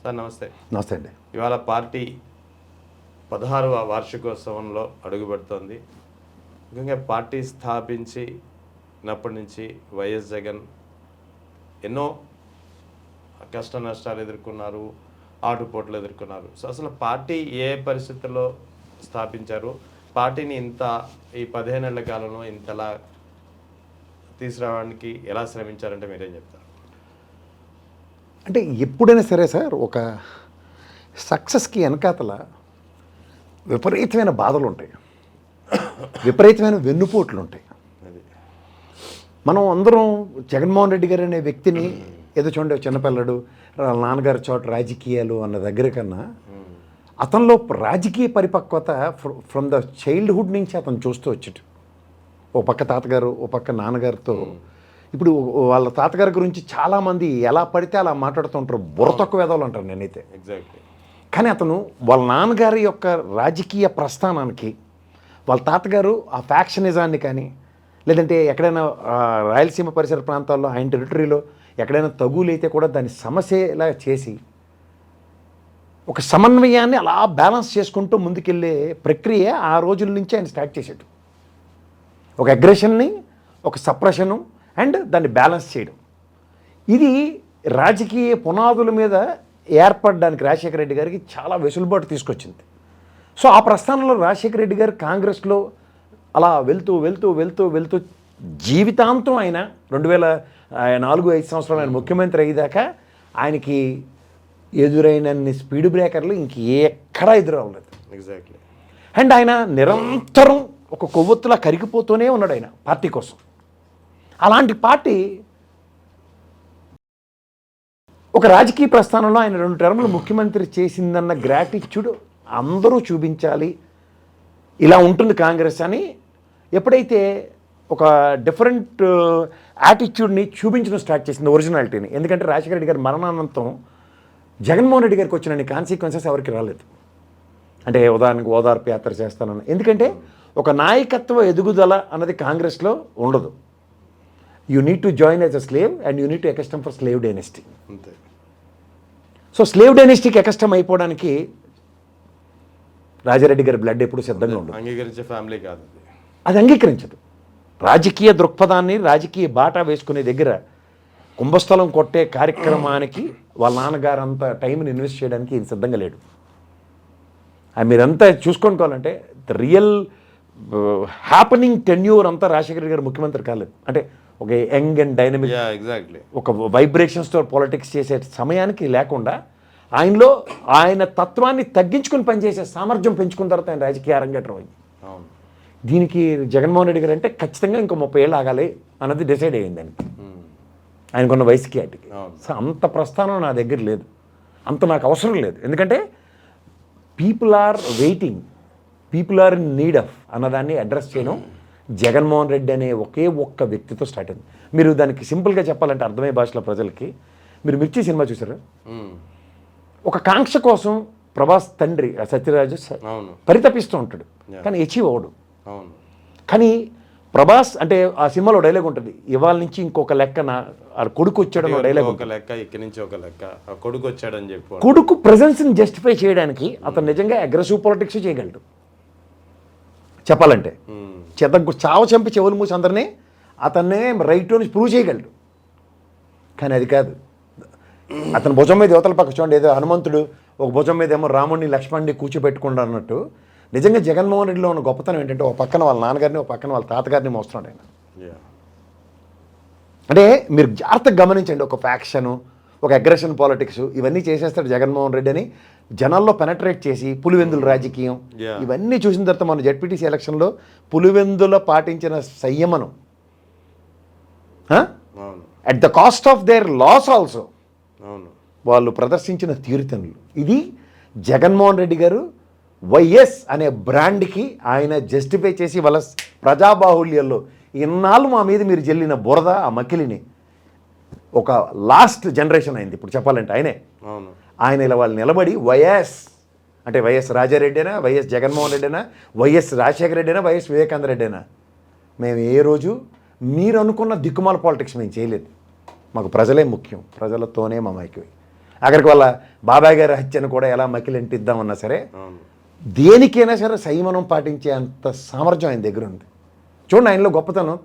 Sir నమస్తే. నమస్తే అండి. ఇవాళ పార్టీ 16వ వార్షికోత్సవంలో అడుగుపెడుతోంది. ముఖ్యంగా పార్టీ స్థాపించినప్పటి నుంచి వైఎస్ జగన్ ఎన్నో కష్ట నష్టాలు ఎదుర్కొన్నారు, ఆటుపోట్లు ఎదుర్కొన్నారు. సో అసలు పార్టీ ఏ పరిస్థితుల్లో స్థాపించారు, పార్టీని ఈ 15 ఏళ్ల కాలంలో ఇంతలా తీసుకురావడానికి ఎలా శ్రమించారంటే మీరేం చెప్తారు? అంటే ఎప్పుడైనా సరే సార్, ఒక సక్సెస్కి వెనకాతల విపరీతమైన బాధలు ఉంటాయి, విపరీతమైన వెన్నుపోట్లు ఉంటాయి. మనం అందరం జగన్మోహన్ రెడ్డి గారు అనే వ్యక్తిని ఏదో చూడండి, చిన్నపిల్లడు నాన్నగారి చోట రాజకీయాలు అన్న దగ్గర కన్నా అతనిలో రాజకీయ పరిపక్వత ఫ్రమ్ ద చైల్డ్హుడ్ నుంచి అతను చూస్తూ వచ్చాడు. ఓ పక్క తాతగారు, ఓ పక్క నాన్నగారితో. ఇప్పుడు వాళ్ళ తాతగారి గురించి చాలామంది ఎలా పడితే అలా మాట్లాడుతూ ఉంటారు, బుర్ర తక్కువ వేదవాళ్ళు అంటారు నేనైతే. ఎగ్జాక్ట్లీ. కానీ అతను వాళ్ళ నాన్నగారి యొక్క రాజకీయ ప్రస్థానానికి, వాళ్ళ తాతగారు ఆ ఫ్యాక్షనిజాన్ని కానీ, లేదంటే ఎక్కడైనా రాయలసీమ పరిసర ప్రాంతాల్లో ఆయన టెరిటరీలో ఎక్కడైనా తగులైతే కూడా దాన్ని సమస్యలా చేసి ఒక సమన్వయాన్ని అలా బ్యాలెన్స్ చేసుకుంటూ ముందుకెళ్ళే ప్రక్రియ ఆ రోజుల నుంచి ఆయన స్టార్ట్ చేశాడు. ఒక అగ్రెషన్ని, ఒక సప్రెషను అండ్ దాన్ని బ్యాలెన్స్ చేయడం, ఇది రాజకీయ పునాదుల మీద ఏర్పడడానికి రాజశేఖర రెడ్డి గారికి చాలా వెసులుబాటు తీసుకొచ్చింది. సో ఆ ప్రస్థానంలో రాజశేఖర రెడ్డి గారు కాంగ్రెస్లో అలా వెళ్తూ జీవితాంతం ఆయన 2004-5 సంవత్సరాలు ఆయన ముఖ్యమంత్రి అయ్యేదాకా ఆయనకి ఎదురైనన్ని స్పీడ్ బ్రేకర్లు ఇంక ఎక్కడా ఎదురవ్వలేదు. ఎగ్జాక్ట్లీ. అండ్ ఆయన నిరంతరం ఒక కొవ్వొత్తులా కరిగిపోతూనే ఉన్నాడు ఆయన పార్టీ కోసం. అలాంటి పార్టీ ఒక రాజకీయ ప్రస్థానంలో ఆయన 2 టర్ములు ముఖ్యమంత్రి చేసిందన్న గ్రాటిట్యూడ్ అందరూ చూపించాలి, ఇలా ఉంటుంది కాంగ్రెస్ అని ఎప్పుడైతే ఒక డిఫరెంట్ యాటిట్యూడ్ని చూపించడం స్టార్ట్ చేసింది, ఒరిజినాలిటీని. ఎందుకంటే రాజశేఖర రెడ్డి గారి మరణానంతరం జగన్మోహన్ రెడ్డి గారికి వచ్చిన కాన్సిక్వెన్సెస్ ఎవరికి రాలేదు. అంటే ఉదాహరణకు ఓదార్పు యాత్ర చేస్తానని. ఎందుకంటే ఒక నాయకత్వ ఎదుగుదల అన్నది కాంగ్రెస్లో ఉండదు. You need to join as a slave and you need to ఎకస్టమ్ for slave dynasty. అంతే. సో స్లేవ్ డైనెస్టీకి ఎకస్టమ్ అయిపోవడానికి రాజారెడ్డి గారి బ్లడ్ ఎప్పుడు సిద్ధంగా ఉండదు. అంగీకరించే ఫ్యామిలీ కాదు అది, అంగీకరించదు. రాజకీయ దృక్పథాన్ని, రాజకీయ బాటా వేసుకునే దగ్గర కుంభస్థలం కొట్టే కార్యక్రమానికి వాళ్ళ నాన్నగారు అంత టైంని ఇన్వెస్ట్ చేయడానికి ఈయన సిద్ధంగా లేడు. మీరంతా చూసుకోవాలంటే ద రియల్ హ్యాపనింగ్ టెన్యూర్ అంతా రాజశేఖర గారు ముఖ్యమంత్రి కాలేదు. అంటే ఒక యంగ్ అండ్ డైనమిక్, ఎగ్జాక్ట్లీ, ఒక వైబ్రేషన్స్తో పాలిటిక్స్ చేసే సమయానికి లేకుండా ఆయనలో ఆయన తత్వాన్ని తగ్గించుకుని పనిచేసే సామర్థ్యం పెంచుకున్న తర్వాత ఆయన రాజకీయ అరంగేట్రం అయింది. దీనికి జగన్మోహన్ రెడ్డి గారు అంటే ఖచ్చితంగా ఇంకో 30 ఏళ్ళు ఆగాలి అన్నది డిసైడ్ అయ్యింది ఆయనకి, ఆయనకున్న వయసుకి వాటికి. సో అంత ప్రస్థానం నా దగ్గర లేదు, అంత నాకు అవసరం లేదు. ఎందుకంటే people are waiting, people are in need of అన్నదాన్ని అడ్రస్ చేయడం జగన్మోహన్ రెడ్డి అనే ఒక్క వ్యక్తితో స్టార్ట్ అయింది. మీరు దానికి సింపుల్గా చెప్పాలంటే అర్థమయ్యే భాషలో ప్రజలకి, మీరు మిర్చి సినిమా చూసారు, ఒక కాంక్ష కోసం ప్రభాస్ తండ్రి సత్యరాజు పరితపిస్తూ ఉంటాడు, కానీ అచీవ్ అవ్వడు. కానీ ప్రభాస్ అంటే ఆ సినిమాలో డైలాగ్ ఉంటుంది, ఇవాళ నుంచి ఇంకొక లెక్క నా కొడుకు వచ్చాడని డైలాగ్, ఒక లెక్క ఇక్కడి నుంచి ఒక లెక్క కొడుకు వచ్చాడని చెప్పి, కొడుకు ప్రెజెన్స్ని జస్టిఫై చేయడానికి అతను నిజంగా అగ్రెసివ్ పాలిటిక్స్ చేయగలడు. చెప్పాలంటే చావ చంపి చెవులు మూసి అందరినీ అతన్నే రైట్ నుంచి ప్రూవ్ చేయగలడు. కానీ అది కాదు. అతని భుజం మీద యువతల పక్క చూడండి, ఏదో హనుమంతుడు ఒక భుజం మీద ఏమో రాముడిని లక్ష్మణుని కూర్చోబెట్టుకుండా అన్నట్టు, నిజంగా జగన్మోహన్ రెడ్డిలో ఉన్న గొప్పతనం ఏంటంటే ఒక పక్కన వాళ్ళ నాన్నగారిని, ఒక పక్కన వాళ్ళ తాతగారిని మోస్తున్నాడు ఆయన. అంటే మీరు జాగ్రత్తగా గమనించండి, ఒక ఫ్యాక్షను, ఒక అగ్రెషన్ పాలిటిక్స్ ఇవన్నీ చేసేస్తాడు జగన్మోహన్ రెడ్డి అని జనాల్లో పెనట్రేట్ చేసి, పులివెందుల రాజకీయం ఇవన్నీ చూసిన తర్వాత మన జెడ్పీటీసీ ఎలక్షన్లో పులివెందుల పాటించిన సంయమనం at the cost of their loss also వాళ్ళు ప్రదర్శించిన తీరుతెన్నులు, ఇది జగన్మోహన్ రెడ్డి గారు వైఎస్ అనే బ్రాండ్కి ఆయన జస్టిఫై చేసి వాళ్ళ ప్రజాబాహుల్యంలో ఇన్నాళ్ళు మా మీద మీరు జల్లిన బురద, ఆ మకిలిని ఒక లాస్ట్ జనరేషన్ అయింది ఇప్పుడు చెప్పాలంటే ఆయన ఇలా వాళ్ళు నిలబడి వైఎస్ అంటే వైఎస్ రాజారెడ్డి అయినా, వైఎస్ జగన్మోహన్ రెడ్డి అయినా, వైఎస్ రాజశేఖర రెడ్డి అయినా, వైఎస్ వివేకానంద రెడ్డి అయినా, మేము ఏ రోజు మీరు అనుకున్న దిక్కుమాల పాలిటిక్స్ మేము చేయలేదు. మాకు ప్రజలే ముఖ్యం, ప్రజలతోనే మమైక్యమై అక్కడికి వాళ్ళ బాబాయ్ గారి హత్యను కూడా ఎలా మకిలింటిద్దామన్నా సరే అవును. దేనికైనా సరే సంయమనం పాటించే అంత సామర్థ్యం ఆయన దగ్గర ఉంది. చూడండి ఆయనలో గొప్పతనం.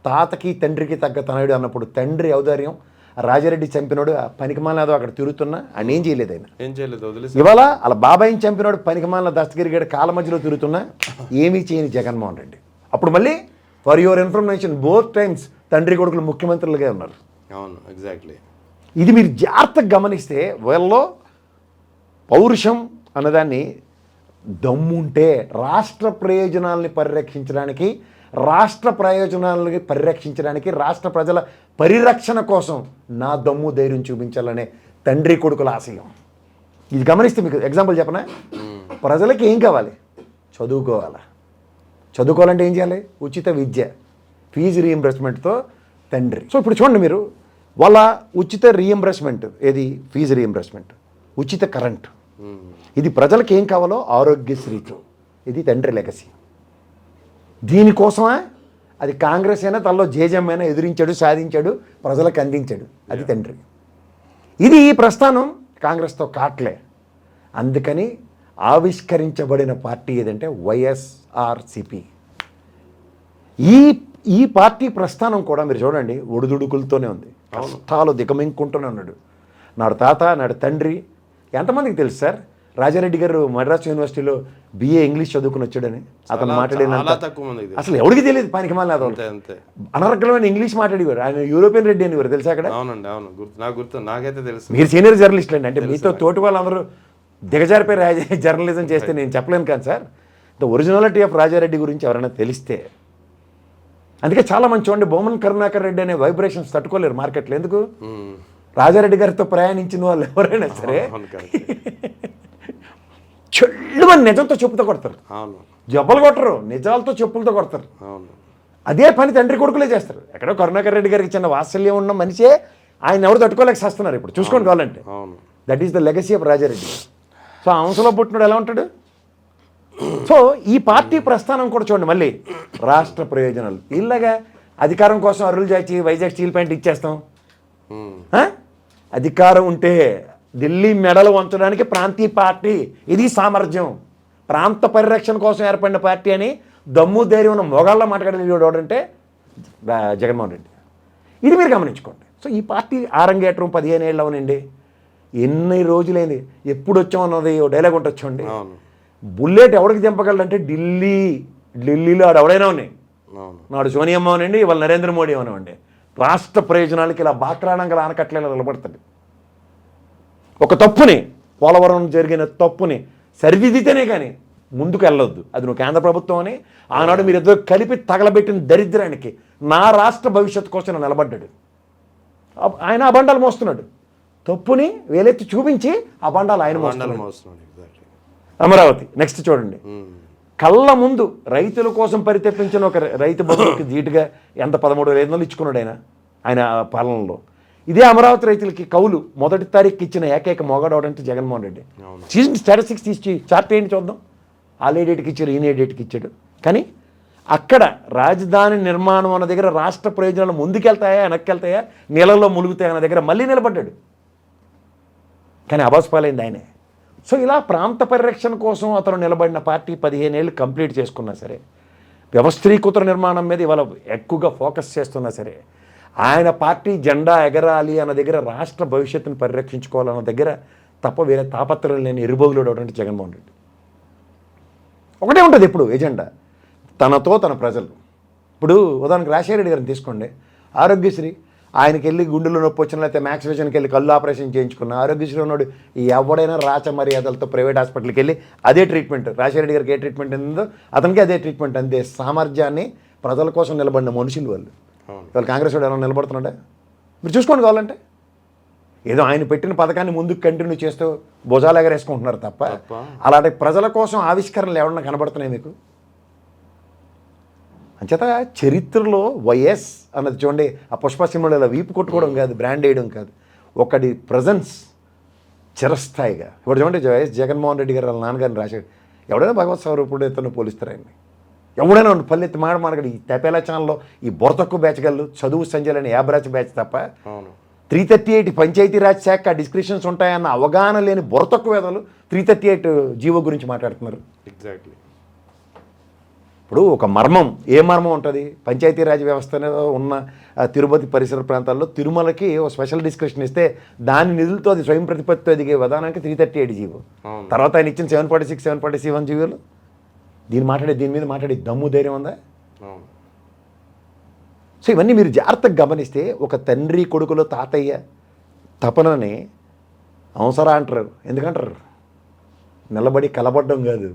తాతకి తండ్రికి తగ్గ తనయుడు అన్నప్పుడు తండ్రి ఔదార్యం, రాజారెడ్డి చంపినోడు ఆ పనికిమాలదో అక్కడ తిరుగుతున్నా ఆయన ఏం చేయలేదు. ఆయన ఏం చేయలేదు, వదిలేసి ఇవాళ వాళ్ళ బాబాయిని చంపినోడు పనికిమాలిన దస్తగిరిగాడు కాళ్ళ మధ్యలో తిరుగుతున్నా ఏమీ చేయని జగన్మోహన్ రెడ్డి. అప్పుడు మళ్ళీ for your information both times తండ్రి కొడుకులు ముఖ్యమంత్రులుగా ఉన్నారు. అవును, ఎగ్జాక్ట్లీ. ఇది మీరు జాగ్రత్తగా గమనిస్తే వీళ్ళలో పౌరుషం అన్నదాన్ని దమ్ముంటే రాష్ట్ర ప్రయోజనాలని పరిరక్షించడానికి, రాష్ట్ర ప్రజల పరిరక్షణ కోసం నా దమ్ము ధైర్యం చూపించాలనే తండ్రి కొడుకుల ఆశయం. ఇది గమనిస్తే మీకు ఎగ్జాంపుల్ చెప్పనా? ప్రజలకి ఏం కావాలి? చదువుకోవాలంటే ఏం చేయాలి? ఉచిత విద్య, ఫీజు రీయింబర్స్మెంట్తో తండ్రి. సో ఇప్పుడు చూడండి మీరు, వాళ్ళ ఉచిత రీయింబర్స్మెంట్, ఏది ఫీజు రీయింబర్స్మెంట్, ఉచిత కరెంట్, ఇది ప్రజలకు ఏం కావాలో ఆరోగ్యశ్రీతో, ఇది తండ్రి లెగసీ. దీనికోసమా అది కాంగ్రెస్ అయినా తనలో జేజమ్మైనా ఎదిరించాడు, సాధించాడు, ప్రజలకు అందించాడు, అది తండ్రి. ఇది ఈ ప్రస్థానం కాంగ్రెస్తో కాట్లే. అందుకని ఆవిష్కరించబడిన పార్టీ ఏదంటే వైఎస్ఆర్సిపి. ఈ పార్టీ ప్రస్థానం కూడా మీరు చూడండి ఒడిదుడుకులతోనే ఉంది. కష్టాలు దిగమింగుకుంటూనే ఉన్నాడు. నాడు తాత, నాడు తండ్రి. ఎంతమందికి తెలుసు సార్ రాజారెడ్డి గారు మద్రాసు యూనివర్సిటీలో BA ఇంగ్లీష్ చదువుకుని వచ్చాడని? అతను మాట్లాడినంత అసలు ఎవరికి తెలియదు. పనికి మళ్ళీ అనర్గళమైన ఇంగ్లీష్ మాట్లాడేవారు. ఆయన యూరోపియన్ రెడ్డి అనేవారు, తెలుసా అక్కడ? అవునండి, అవును, నాకైతే తెలుసు. మీరు సీనియర్ జర్నలిస్ట్ అండి, అంటే మీతో తోటి వాళ్ళందరూ దిగజారిపోయి జర్నలిజం చేస్తే నేను చెప్పలేను కానీ sir, the originality of Rajareddy గురించి ఎవరైనా తెలిస్తే. అందుకే చాలా మంది చూడండి, బొమ్మన్ కరుణాకర్ రెడ్డి అనే వైబ్రేషన్స్ తట్టుకోలేరు మార్కెట్లో. ఎందుకు? రాజారెడ్డి గారితో ప్రయాణించిన వాళ్ళు ఎవరైనా సరే చెల్లుమని నిజంతో చెప్పుతో కొడతారు, జబ్బలు కొట్టరు, నిజాలతో చెప్పులతో కొడతారు. అదే పని తండ్రి కొడుకులే చేస్తారు. ఎక్కడో కరుణాకర్ రెడ్డి గారికి చిన్న వాత్సల్యం ఉన్న మనిషే ఆయన ఎవరు తట్టుకోలేక చేస్తున్నారు ఇప్పుడు. చూసుకోండి కావాలంటే. That is the legacy of Rajareddy. So ఆ అంశంలో పుట్టినాడు ఎలా ఉంటాడు? సో ఈ పార్టీ ప్రస్థానం కూడా చూడండి, మళ్ళీ రాష్ట్ర ప్రయోజనాలు. ఇలాగా అధికారం కోసం అరులు చాచి వైజాగ్ స్టీల్ ప్లాంట్ ఇచ్చేస్తాం. అధికారం ఉంటే ఢిల్లీ మెడలు వంచడానికి ప్రాంతీయ పార్టీ, ఇది సామర్థ్యం. ప్రాంత పరిరక్షణ కోసం ఏర్పడిన పార్టీ అని దమ్ము ధైర్యం ఉన్న మొగాళ్ళ మాట్లాడేది ఎవడంటే జగన్మోహన్ రెడ్డి. ఇది మీరు గమనించుకోండి. సో ఈ పార్టీ ఆరంగేట్రం 15 ఏళ్ళు అవునండి. ఎన్ని రోజులైంది, ఎప్పుడు వచ్చామన్నది ఓ డైలాగ్ ఉంటుంది చూడండి. బుల్లెట్ ఎవరికి దింపగలంటే ఢిల్లీలో ఆడు ఎవడైనా ఉన్నాయి. నాడు సోనియమ్మ అవనండి, ఇవాళ నరేంద్ర మోడీ అవనండి. రాష్ట్ర ప్రయోజనాలకి ఇలా బాక్రాణంగా ఆనకట్లేలా నిలబడుతుంది. ఒక తప్పుని, పోలవరం జరిగిన తప్పుని సరిదిద్దితేనే కానీ ముందుకు వెళ్ళొద్దు. అది నువ్వు కేంద్ర ప్రభుత్వం అని ఆనాడు మీరిద్దరు కలిపి తగలబెట్టిన దరిద్రానికి నా రాష్ట్ర భవిష్యత్తు కోసం నిలబడ్డాడు. ఆయన ఆ బండాలు మోస్తున్నాడు. తప్పుని వేలెత్తి చూపించి ఆ బండాలు ఆయన మోస్తున్నాడు. అమరావతి నెక్స్ట్ చూడండి, కళ్ళ ముందు రైతుల కోసం పరితపించిన ఒక రైతు బంధువుకి ధీటుగా ఎంత 13,500 ఇచ్చుకున్నాడు ఆయన పాలనలో. ఇదే అమరావతి రైతులకి కౌలు 1వ తారీఖు ఇచ్చిన ఏకైక మొగాడవడంటే జగన్మోహన్ రెడ్డి. స్టాటిస్టిక్స్ తీసి చార్ట్ ఏంటి చూద్దాం. వాళ్ళు ఏ డేట్కి ఇచ్చారు, ఈయన ఏ డేట్కి ఇచ్చాడు. కానీ అక్కడ రాజధాని నిర్మాణం అన్న దగ్గర రాష్ట్ర ప్రయోజనాలు ముందుకెళ్తాయా వెనక్కెళ్తాయా నీళ్ళల్లో ములుగుతాయా అన్న దగ్గర మళ్ళీ నిలబడ్డాడు. కానీ అబాస్పాలైంది ఆయనే. సో ఇలా ప్రాంత పరిరక్షణ కోసం అతను నిలబడిన పార్టీ 15 ఏళ్ళు కంప్లీట్ చేసుకున్నా సరే, వ్యవస్థీకృత నిర్మాణం మీద ఇవాళ ఎక్కువగా ఫోకస్ చేస్తున్నా సరే, ఆయన పార్టీ జెండా ఎగరాలి అన్న దగ్గర, రాష్ట్ర భవిష్యత్తును పరిరక్షించుకోవాలన్న దగ్గర తప్ప వేరే తాపత్రయం లేని ఎరుబోగులు అంటే జగన్మోహన్ రెడ్డి. ఒకటే ఉంటుంది ఎప్పుడు ఎజెండా, తనతో తన ప్రజలు. ఇప్పుడు ఉదాహరణకు రాజశేఖర రెడ్డి గారిని తీసుకోండి. ఆరోగ్యశ్రీ, ఆయనకి వెళ్ళి గుండెలో నొప్పి వచ్చిన, లేకపోతే మ్యాక్స్ విజన్కి వెళ్ళి కళ్ళు ఆపరేషన్ చేయించుకున్న ఆరోగ్యశ్రీ ఉన్నాడు. ఎవడైనా రాచ మర్యాదలతో ప్రైవేట్ హాస్పిటల్కి వెళ్ళి అదే ట్రీట్మెంట్, రాజశేఖర రెడ్డి గారికి ఏ ట్రీట్మెంట్ ఉందో అతనికి అదే ట్రీట్మెంట్. అంతే సామర్థ్యాన్ని ప్రజల కోసం నిలబడిన మనుషులు వాళ్ళు. వాళ్ళు కాంగ్రెస్ వాడు ఎలా నిలబడుతున్నాడా మీరు చూసుకోండి కావాలంటే. ఏదో ఆయన పెట్టిన పథకాన్ని ముందుకు కంటిన్యూ చేస్తూ భుజాలు ఎగరేసుకుంటున్నారు తప్ప అలాంటి ప్రజల కోసం ఆవిష్కరణలు ఎవరన్నా కనబడుతున్నాయి మీకు? అంచేత చరిత్రలో వైఎస్ అన్నది చూడండి, ఆ పుష్ప సినిమాలో ఇలా వీపు కొట్టుకోవడం కాదు, బ్రాండ్ వేయడం కాదు, ఒకటి ప్రజెన్స్ చిరస్థాయిగా. ఇప్పుడు చూడండి వైఎస్ జగన్మోహన్ రెడ్డి గారు వాళ్ళ నాన్నగారిని రాశాడు. ఎవడైనా భగవత్ స్వరూపుడు ఎత్తున పోలిస్తారు ఆయన్ని. ఎవడైనా పల్లెత్తి మాడమాడగడు. ఈ తెపేలా ఛానల్లో ఈ బొరతక్కువ బ్యాచ్ గళ్ళు, చదువు సంజయ్ అని యాబ్రాచ్ బ్యాచ్ తప్ప 338 పంచాయతీరాజ్ శాఖ డిస్క్రిప్షన్స్ ఉంటాయన్న అవగాహన లేని బుర్రతక్కువ వేదలు 338 జీవో గురించి మాట్లాడుతున్నారు. ఎగ్జాక్ట్లీ. ఇప్పుడు ఒక మర్మం, ఏ మర్మం ఉంటుంది? పంచాయతీరాజ్ వ్యవస్థలో ఉన్న తిరుపతి పరిసర ప్రాంతాల్లో తిరుమలకి ఒక స్పెషల్ డిస్క్రిప్షన్ ఇస్తే దాని నిధులతో అది స్వయం ప్రతిపత్తితో ఎదిగే విధానానికి 338 జీవో. తర్వాత ఆయన ఇచ్చిన 746, 747 జీవోలు దీని మీద మాట్లాడే దమ్ము ధైర్యం ఉందా? సో ఇవన్నీ మీరు జాగ్రత్తగా గమనిస్తే ఒక తండ్రి కొడుకులో తాతయ్య తపనని అవసరా అంటారు. ఎందుకంటారు? నిలబడి కలబడడం కాదు,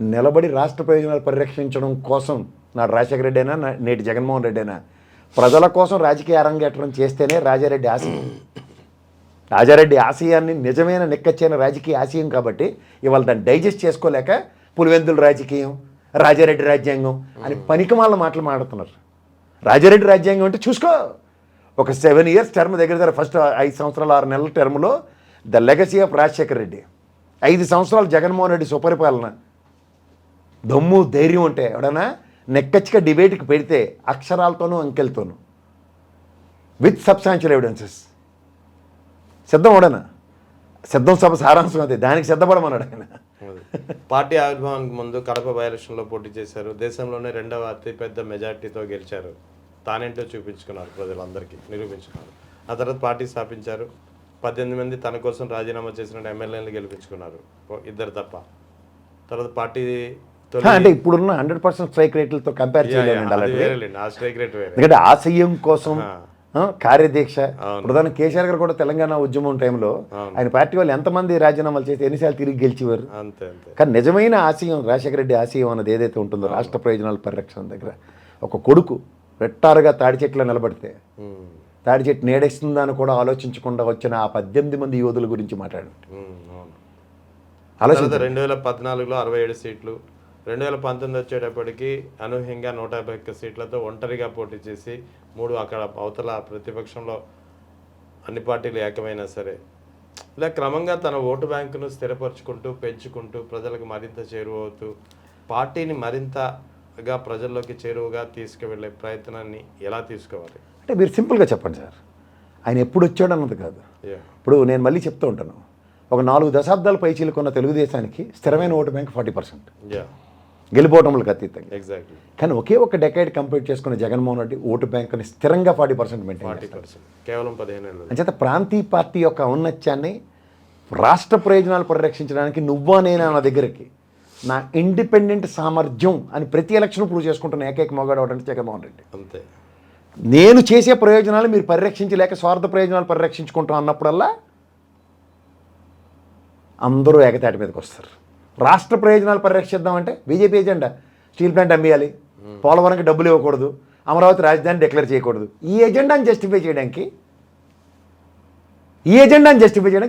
నిలబడి రాష్ట్ర ప్రయోజనాలు పరిరక్షించడం కోసం నాడు రాజశేఖర రెడ్డి అయినా నేటి జగన్మోహన్ రెడ్డి అయినా ప్రజల కోసం రాజకీయ అరంగేట్రం చేస్తేనే రాజారెడ్డి ఆశయం. రాజారెడ్డి ఆశయాన్ని నిజమైన నిక్కచ్చైన రాజకీయ ఆశయం కాబట్టి ఇవాళ దాన్ని డైజెస్ట్ చేసుకోలేక పులివెందుల రాజకీయం, రాజారెడ్డి రాజ్యాంగం అని పనికిమాల మాటలు మాడుతున్నారు. రాజారెడ్డి రాజ్యాంగం అంటే చూసుకో, ఒక 7 years టర్మ్ దగ్గర ఫస్ట్ 5 సంవత్సరాలు 6 నెలల టర్మ్లో the legacy of Rajasekhara Reddy, 5 సంవత్సరాలు జగన్మోహన్ రెడ్డి సుపరిపాలన, దమ్ము ధైర్యం ఉంటే ఎవడన్నా నెక్కచ్చిగా డిబేట్కి పెడితే అక్షరాలతోనూ అంకెలతోనూ విత్ సబ్స్టాన్షియల్ ఎవిడెన్సెస్ సిద్ధం అవడనా? సిద్ధం సభ సారాంశం అదే, దానికి సిద్ధపడమన్నాడు ఆయన. పార్టీ ఆవిర్భావానికి ముందు కడప బై ఎలక్షన్లో పోటీ చేశారు. దేశంలోనే 2వ అతిపెద్ద మెజార్టీతో గెలిచారు. తానేంటో చూపించుకున్నారు, ప్రజలందరికీ నిరూపించుకున్నారు. ఆ తర్వాత పార్టీ స్థాపించారు. 18 మంది తన కోసం రాజీనామా చేసిన ఎమ్మెల్యేలను గెలిపించుకున్నారు, 2 తప్ప. తర్వాత పార్టీ అంటే ఇప్పుడున్న 100% స్ట్రైక్ రేట్లతో కంపేర్ చేయలేదండి. ఆ స్ట్రైక్ రేట్ వేరే. ఎందుకంటే ఆశయం కోసం కార్యదీక్ష. ప్రధాని కేసీఆర్ గారు కూడా తెలంగాణ ఉద్యమం టైంలో ఆయన పార్టీ వాళ్ళు ఎంతమంది రాజీనామాలు చేసి ఎన్నిసార్లు తిరిగి గెలిచేవారు. కానీ నిజమైన ఆశయం రాజశేఖర రెడ్డి ఆశయం అన్నది ఏదైతే ఉంటుందో రాష్ట్ర ప్రయోజనాల పరిరక్షణ దగ్గర ఒక కొడుకు రెట్టారుగా తాడి చెట్లో నిలబడితే తాడి చెట్టు నీడేస్తుందా అని కూడా ఆలోచించకుండా వచ్చిన ఆ 18 మంది యోధుల గురించి మాట్లాడండి. 2014లో 67 సీట్లు, 2019 వచ్చేటప్పటికి అనూహ్యంగా 151 సీట్లతో ఒంటరిగా పోటీ చేసి 3 అక్కడ అవతల ప్రతిపక్షంలో అన్ని పార్టీలు ఏకమైనా సరే ఇలా క్రమంగా తన ఓటు బ్యాంకును స్థిరపరచుకుంటూ పెంచుకుంటూ ప్రజలకు మరింత చేరువవుతూ పార్టీని మరింతగా ప్రజల్లోకి చేరువగా తీసుకువెళ్ళే ప్రయత్నాన్ని ఎలా తీసుకోవాలి? అంటే మీరు సింపుల్గా చెప్పండి సార్, ఆయన ఎప్పుడు వచ్చాడు అన్నది కాదు. ఇప్పుడు నేను మళ్ళీ చెప్తూ ఉంటాను, ఒక 4 దశాబ్దాల పైచీలకున్న తెలుగుదేశానికి స్థిరమైన ఓటు బ్యాంక్ 40%, గెలిపోవటంలకు అతీతంగా. ఎగ్జాక్ట్లీ. కానీ ఒకే ఒక డెకేడ్ కంప్లీట్ చేసుకున్న జగన్మోహన్ రెడ్డి ఓటు బ్యాంక్ని స్థిరంగా 40% మెయింటైన్ చేస్తారు. కేవలం 15 ఏళ్ళు. అంచేత ప్రాంతీయ పార్టీ యొక్క ఔన్నత్యాన్ని రాష్ట్ర ప్రయోజనాలు పరిరక్షించడానికి నువ్వా నేనా నా దగ్గరికి నా ఇండిపెండెంట్ సామర్థ్యం అని ప్రతి ఎలక్షన్ ప్రూవ్ చేసుకుంటున్న ఏకైక మొగాడు అంటే జగన్మోహన్ రెడ్డి. అంతే. నేను చేసే ప్రయోజనాలు మీరు పరిరక్షించలేక స్వార్థ ప్రయోజనాలు పరిరక్షించుకుంటాం అన్నప్పుడల్లా అందరూ ఏకతాటి మీదకి వస్తారు. రాష్ట్ర ప్రయోజనాలు పరిరక్షిద్దామంటే బీజేపీ ఎజెండా స్టీల్ ప్లాంట్ అమ్మేయాలి, పోలవరంకి డబ్బులు ఇవ్వకూడదు, అమరావతి రాజధాని డిక్లేర్ చేయకూడదు. ఈ ఎజెండాని జస్టిఫై చేయడానికి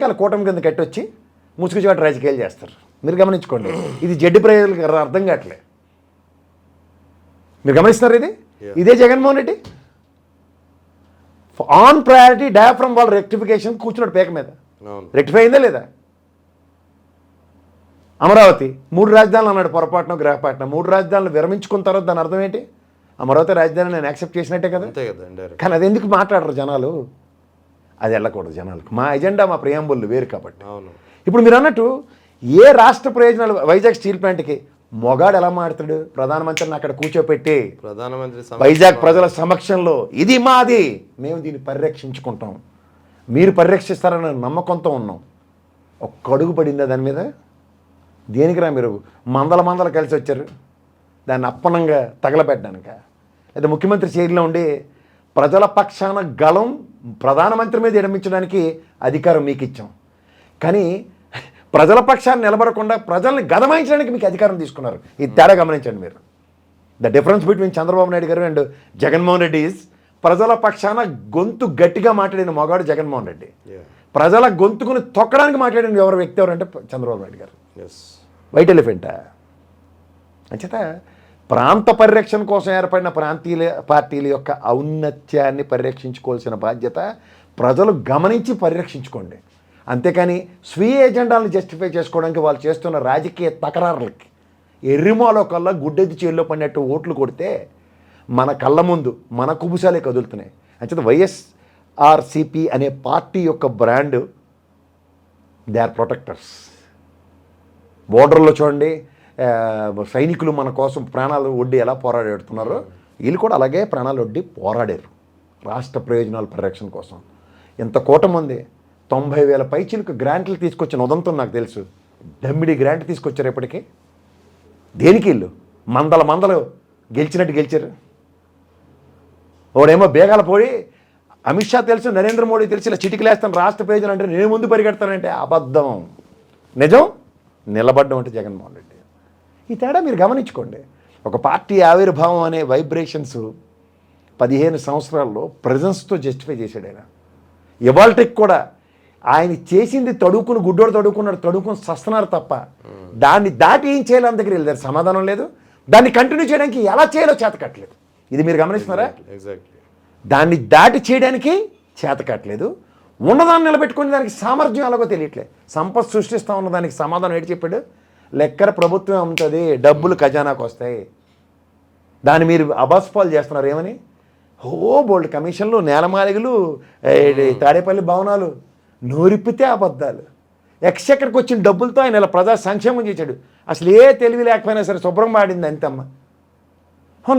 అలా కూటమి కింద కట్టొచ్చి ముసుగుచాటు రాజకీయాలు చేస్తారు. మీరు గమనించుకోండి, ఇది జడ్డి ప్రజలకు అర్థం కావట్లే. మీరు గమనిస్తున్నారు, ఇదే Jaganmohan Reddy on priority diaphragm వాళ్ళ రెక్టిఫికేషన్ కూర్చున్నాడు పేక మీద. రెక్టిఫై అయిందా లేదా? అమరావతి 3 రాజధానులు అన్నాడు పొరపాటున గ్రహపాటున. 3 రాజధానులు విరమించుకున్న తర్వాత దాని అర్థం ఏంటి? అమరావతి రాజధాని నేను యాక్సెప్ట్ చేసినట్టే కదా. కానీ అది ఎందుకు మాట్లాడరు జనాలు? అది వెళ్ళకూడదు జనాలకు. మా ఎజెండా మా ప్రియాంబుల్ వేరు కాబట్టి. ఇప్పుడు మీరు అన్నట్టు ఏ రాష్ట్ర ప్రయోజనాలు వైజాగ్ స్టీల్ ప్లాంట్కి మొగాడు ఎలా మాట్లాడు? ప్రధానమంత్రిని అక్కడ కూర్చోపెట్టి వైజాగ్ ప్రజల సమక్షంలో ఇది మాది, మేము దీన్ని పరిరక్షించుకుంటాం, మీరు పరిరక్షిస్తారని నమ్మకంతో ఉన్నాం. ఒక్క అడుగు పడిందా దాని మీద? దేనికిరా మీరు మందల కలిసి వచ్చారు? దాన్ని అప్పనంగా తగలబెట్టడానిక? అయితే ముఖ్యమంత్రి చైర్లో ఉండి ప్రజల పక్షాన గళం ప్రధానమంత్రి మీద ఎడమించడానికి అధికారం మీకు ఇచ్చాం, కానీ ప్రజల పక్షాన్ని నిలబడకుండా ప్రజల్ని గదమాయించడానికి మీకు అధికారం తీసుకున్నారు. ఈ తేడా గమనించండి మీరు. The difference between Chandrababu Naidu గారు అండ్ జగన్మోహన్ రెడ్డి ఈజ్ ప్రజల పక్షాన గొంతు గట్టిగా మాట్లాడిన మొగాడు జగన్మోహన్ రెడ్డి. ప్రజల గొంతుకుని తొక్కడానికి మాట్లాడిన వ్యక్తి ఎవరంటే చంద్రబాబు నాయుడు గారు. వైట్ ఎలిఫెంటా? అంచేత ప్రాంత పరిరక్షణ కోసం ఏర్పడిన ప్రాంతీయ పార్టీల యొక్క ఔన్నత్యాన్ని పరిరక్షించుకోవాల్సిన బాధ్యత ప్రజలు గమనించి పరిరక్షించుకోండి. అంతేకాని స్వీయ ఎజెండాలను జస్టిఫై చేసుకోవడానికి వాళ్ళు చేస్తున్న రాజకీయ తకరారులకి ఎర్రిమాలో కల్లా గుడ్డెద్దు చేల్లో పడినట్టు ఓట్లు కొడితే మన కళ్ళ ముందు మన కుబుసాలే కదులుతున్నాయి. అంచేత వైఎస్ వైఎస్ఆర్సిపి అనే పార్టీ యొక్క బ్రాండ్, దే ఆర్ ప్రొటెక్టర్స్. బోర్డర్లో చూడండి, సైనికులు మన కోసం ప్రాణాలు ఒడ్డి ఎలా పోరాడుతున్నారో వీళ్ళు కూడా అలాగే ప్రాణాలు ఒడ్డి పోరాడారు రాష్ట్ర ప్రయోజనాల పరిరక్షణ కోసం. ఎంత కూటమి ఉంది, 90,000 పైచీలకు గ్రాంట్లు తీసుకొచ్చిన ఉదంతం నాకు తెలుసు. దమ్మిడి గ్రాంట్ తీసుకొచ్చారు ఇప్పటికీ. దేనికి వీళ్ళు మందలు గెలిచినట్టు గెలిచారు. వాడేమో బేగాల పోయి అమిత్ షా తెలుసు, నరేంద్ర మోడీ తెలుసు, ఇలా చిటికలేస్తాను రాష్ట్ర ప్రయోజనం అంటే నేను ముందు పరిగెడతానంటే అబద్ధం. నిజం నిలబడ్డం అంటే జగన్మోహన్ రెడ్డి. ఈ తేడా మీరు గమనించుకోండి. ఒక పార్టీ ఆవిర్భావం అనే వైబ్రేషన్స్ 15 సంవత్సరాల్లో ప్రజెన్స్తో జస్టిఫై చేశాడు ఆయన. ఇవాల్టికి కూడా ఆయన చేసింది తడుకుని గుడ్డోడు తడుకుని సస్తున్నారు తప్ప దాన్ని దాటి ఏం చేయాలి అన్న దగ్గర వెళ్ళారు, సమాధానం లేదు. దాన్ని కంటిన్యూ చేయడానికి ఎలా చేయాలో చేతకట్లేదు. ఇది మీరు గమనిస్తున్నారా? ఎగ్జాక్ట్లీ. దాన్ని దాటి చేయడానికి చేతకట్లేదు. ఉన్నదాన్ని నిలబెట్టుకుని దానికి సామర్థ్యం ఎలాగో తెలియట్లేదు. సంపద సృష్టిస్తా ఉన్న దానికి సమాధానం ఏంటి చెప్పాడు? లెక్కర ప్రభుత్వం అమ్ముతుంది, డబ్బులు ఖజానాకు వస్తాయి. దాన్ని మీరు అబాస్పాలు చేస్తున్నారు. ఏమని? బోల్డ్ కమిషన్లు, నేలమాలిగలు, తాడేపల్లి భవనాలు, నోరిప్పితే అబద్ధాలు. ఎక్కడికి వచ్చిన డబ్బులతో ఆయన ఇలా ప్రజా సంక్షేమం చేశాడు. అసలు ఏ తెలివి లేకపోయినా సరే శుభ్రం ఆడింది అంతమ్మ.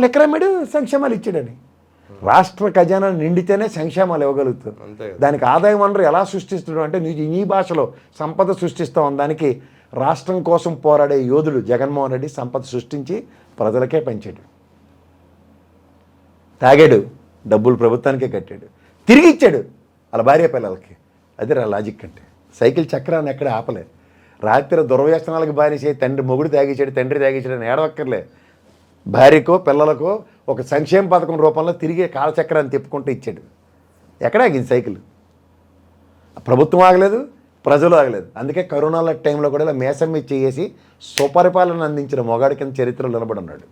లెక్కరమ్మాడు, సంక్షేమాలు ఇచ్చాడని. రాష్ట్ర ఖజానా నిండితేనే సంక్షేమాలు ఇవ్వగలుగుతాం. దానికి ఆదాయ వనరు ఎలా సృష్టిస్తున్నాడు అంటే నీ భాషలో సంపద సృష్టిస్తాం. దానికి రాష్ట్రం కోసం పోరాడే యోధుడు జగన్మోహన్ రెడ్డి సంపద సృష్టించి ప్రజలకే పంచాడు. తాగాడు, డబ్బులు ప్రభుత్వానికే కట్టాడు, తిరిగి ఇచ్చాడు వాళ్ళ భార్య పిల్లలకి. అదే రా లాజిక్ అంటే. సైకిల్ చక్రాన్ని ఎక్కడ ఆపలేదు. రాత్రి దుర్వ్యసనాలకు బానిసే మొగుడు తాగించాడు, తండ్రి తాగించాడు అని ఏడవక్కర్లే. భార్యకో పిల్లలకో ఒక సంక్షేమ పథకం రూపంలో తిరిగి కాలచక్రాన్ని తిప్పుకుంటూ ఇచ్చాడు. ఎక్కడ ఆగింది సైకిల్? ప్రభుత్వం ఆగలేదు, ప్రజలు ఆగలేదు. అందుకే కరోనా టైంలో కూడా ఇలా మేసం మీద చేసి సుపరిపాలన అందించిన మొగాడి కింద చరిత్రలో నిలబడి ఉన్నాడు.